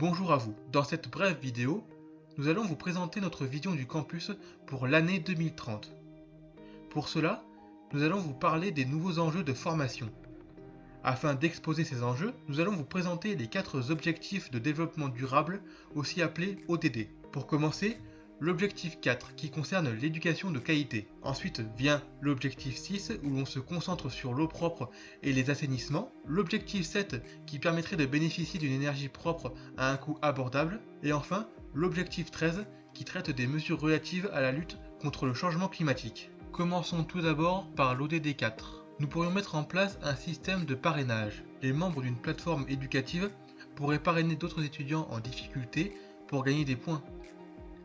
Bonjour à vous, dans cette brève vidéo, nous allons vous présenter notre vision du campus pour l'année 2030. Pour cela, nous allons vous parler des nouveaux enjeux de formation. Afin d'exposer ces enjeux, nous allons vous présenter les 4 objectifs de développement durable, aussi appelés ODD. Pour commencer, l'objectif 4 qui concerne l'éducation de qualité. Ensuite vient l'objectif 6 où l'on se concentre sur l'eau propre et les assainissements. L'objectif 7 qui permettrait de bénéficier d'une énergie propre à un coût abordable. Et enfin, l'objectif 13 qui traite des mesures relatives à la lutte contre le changement climatique. Commençons tout d'abord par l'ODD 4. Nous pourrions mettre en place un système de parrainage. Les membres d'une plateforme éducative pourraient parrainer d'autres étudiants en difficulté pour gagner des points.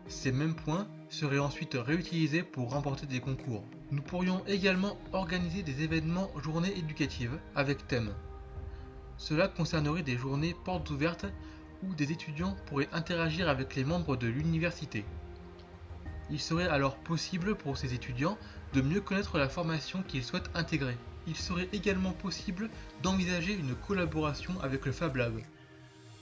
Ces mêmes points seraient ensuite réutilisés pour remporter des concours. Nous pourrions également organiser des événements journées éducatives avec thème. Cela concernerait des journées portes ouvertes où des étudiants pourraient interagir avec les membres de l'université. Il serait alors possible pour ces étudiants de mieux connaître la formation qu'ils souhaitent intégrer. Il serait également possible d'envisager une collaboration avec le Fab Lab.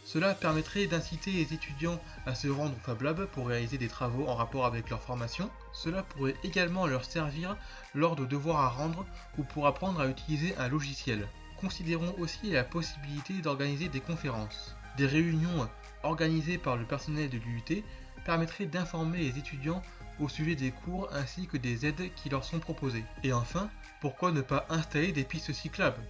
Cela permettrait d'inciter les étudiants à se rendre au Fab Lab pour réaliser des travaux en rapport avec leur formation. Cela pourrait également leur servir lors de devoirs à rendre ou pour apprendre à utiliser un logiciel. Considérons aussi la possibilité d'organiser des conférences. Des réunions organisées par le personnel de l'UUT permettraient d'informer les étudiants au sujet des cours ainsi que des aides qui leur sont proposées. Et enfin, pourquoi ne pas installer des pistes cyclables ?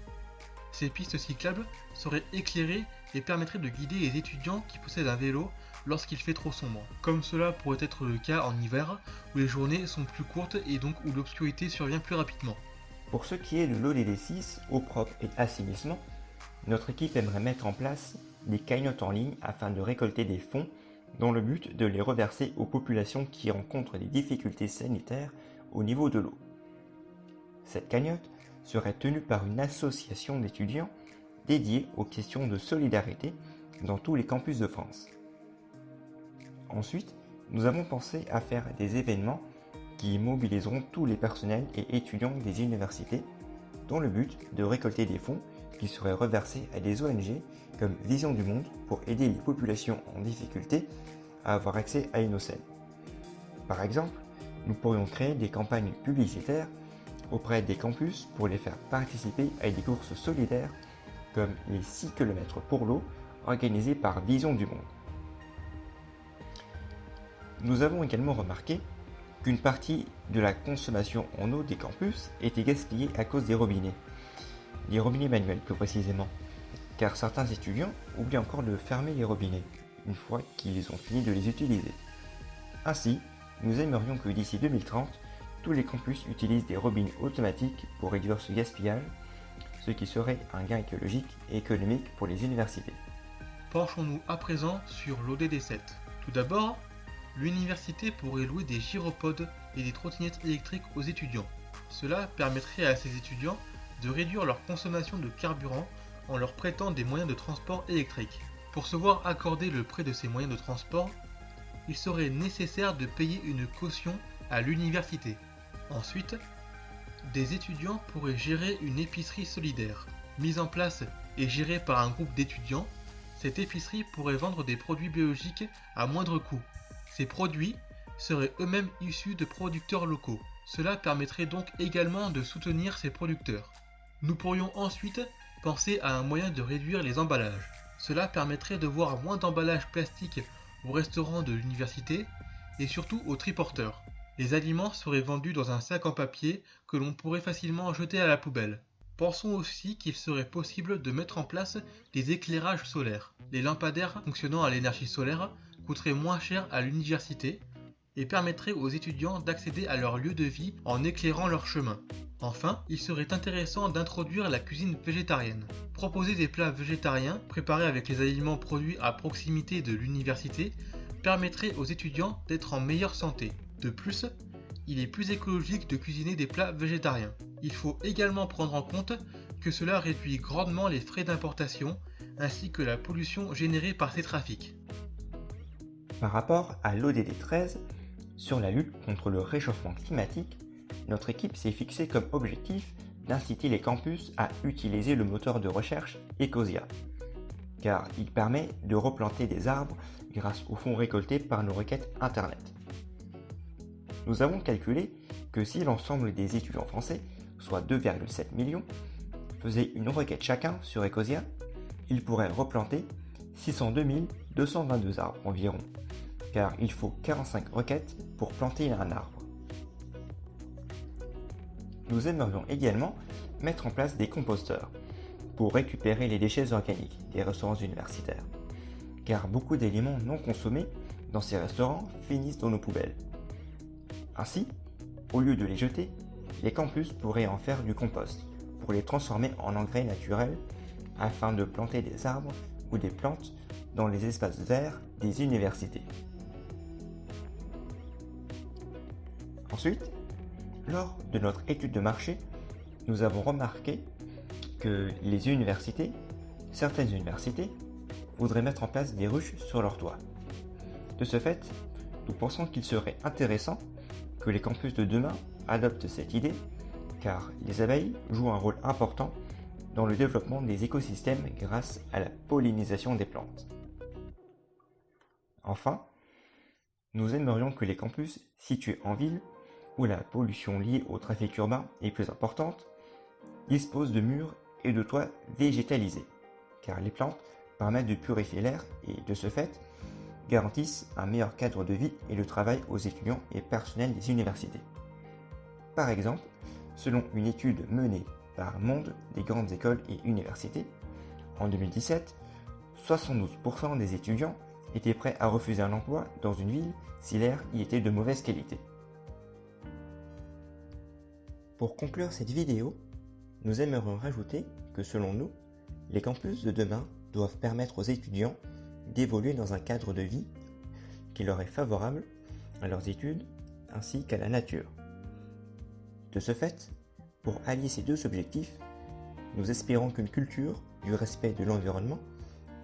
Ces pistes cyclables seraient éclairées et permettraient de guider les étudiants qui possèdent un vélo lorsqu'il fait trop sombre. Comme cela pourrait être le cas en hiver, où les journées sont plus courtes et donc où l'obscurité survient plus rapidement. Pour ce qui est de l'ODD 6, eau propre et assainissement, notre équipe aimerait mettre en place des cagnottes en ligne afin de récolter des fonds dans le but de les reverser aux populations qui rencontrent des difficultés sanitaires au niveau de l'eau. Cette cagnotte serait tenue par une association d'étudiants dédiée aux questions de solidarité dans tous les campus de France. Ensuite, nous avons pensé à faire des événements qui mobiliseront tous les personnels et étudiants des universités dans le but de récolter des fonds qui seraient reversés à des ONG comme Vision du Monde pour aider les populations en difficulté à avoir accès à une eau saine. Par exemple, nous pourrions créer des campagnes publicitaires auprès des campus pour les faire participer à des courses solidaires comme les 6 km pour l'eau organisées par Vision du Monde. Nous avons également remarqué qu'une partie de la consommation en eau des campus était gaspillée à cause des robinets. Les robinets manuels plus précisément, car certains étudiants oublient encore de fermer les robinets une fois qu'ils ont fini de les utiliser. Ainsi, nous aimerions que d'ici 2030, tous les campus utilisent des robinets automatiques pour réduire ce gaspillage, ce qui serait un gain écologique et économique pour les universités. Penchons-nous à présent sur l'ODD 7. Tout d'abord, l'université pourrait louer des gyropodes et des trottinettes électriques aux étudiants. Cela permettrait à ces étudiants de réduire leur consommation de carburant en leur prêtant des moyens de transport électriques. Pour se voir accorder le prêt de ces moyens de transport, il serait nécessaire de payer une caution à l'université. Ensuite, des étudiants pourraient gérer une épicerie solidaire. Mise en place et gérée par un groupe d'étudiants, cette épicerie pourrait vendre des produits biologiques à moindre coût. Ces produits seraient eux-mêmes issus de producteurs locaux. Cela permettrait donc également de soutenir ces producteurs. Nous pourrions ensuite penser à un moyen de réduire les emballages. Cela permettrait de voir moins d'emballages plastiques au restaurant de l'université et surtout aux triporteurs. Les aliments seraient vendus dans un sac en papier que l'on pourrait facilement jeter à la poubelle. Pensons aussi qu'il serait possible de mettre en place des éclairages solaires. Les lampadaires fonctionnant à l'énergie solaire coûteraient moins cher à l'université et permettraient aux étudiants d'accéder à leur lieu de vie en éclairant leur chemin. Enfin, il serait intéressant d'introduire la cuisine végétarienne. Proposer des plats végétariens préparés avec les aliments produits à proximité de l'université permettrait aux étudiants d'être en meilleure santé. De plus, il est plus écologique de cuisiner des plats végétariens. Il faut également prendre en compte que cela réduit grandement les frais d'importation ainsi que la pollution générée par ces trafics. Par rapport à l'ODD 13, sur la lutte contre le réchauffement climatique, notre équipe s'est fixé comme objectif d'inciter les campus à utiliser le moteur de recherche Ecosia. car il permet de replanter des arbres grâce aux fonds récoltés par nos requêtes Internet. Nous avons calculé que si l'ensemble des étudiants français, soit 2,7 millions, faisaient une requête chacun sur Ecosia, ils pourraient replanter 602 222 arbres environ, car il faut 45 requêtes pour planter un arbre. Nous aimerions également mettre en place des composteurs pour récupérer les déchets organiques des restaurants universitaires, car beaucoup d'aliments non consommés dans ces restaurants finissent dans nos poubelles. Ainsi, au lieu de les jeter, les campus pourraient en faire du compost pour les transformer en engrais naturels afin de planter des arbres ou des plantes dans les espaces verts des universités. Ensuite, lors de notre étude de marché, nous avons remarqué que certaines universités, voudraient mettre en place des ruches sur leur toit. De ce fait, nous pensons qu'il serait intéressant que les campus de demain adoptent cette idée, car les abeilles jouent un rôle important dans le développement des écosystèmes grâce à la pollinisation des plantes. Enfin, nous aimerions que les campus situés en ville, où la pollution liée au trafic urbain est plus importante, disposent de murs et de toits végétalisés, car les plantes permettent de purifier l'air et, de ce fait, garantissent un meilleur cadre de vie et de travail aux étudiants et personnels des universités. Par exemple, selon une étude menée par Monde des grandes écoles et universités, en 2017, 72% des étudiants étaient prêts à refuser un emploi dans une ville si l'air y était de mauvaise qualité. Pour conclure cette vidéo, nous aimerions rajouter que selon nous, les campus de demain doivent permettre aux étudiants d'évoluer dans un cadre de vie qui leur est favorable à leurs études ainsi qu'à la nature. De ce fait, pour allier ces deux objectifs, nous espérons qu'une culture du respect de l'environnement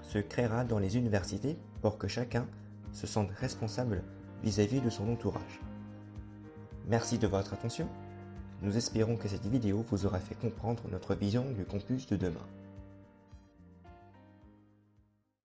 se créera dans les universités pour que chacun se sente responsable vis-à-vis de son entourage. Merci de votre attention. Nous espérons que cette vidéo vous aura fait comprendre notre vision du campus de demain.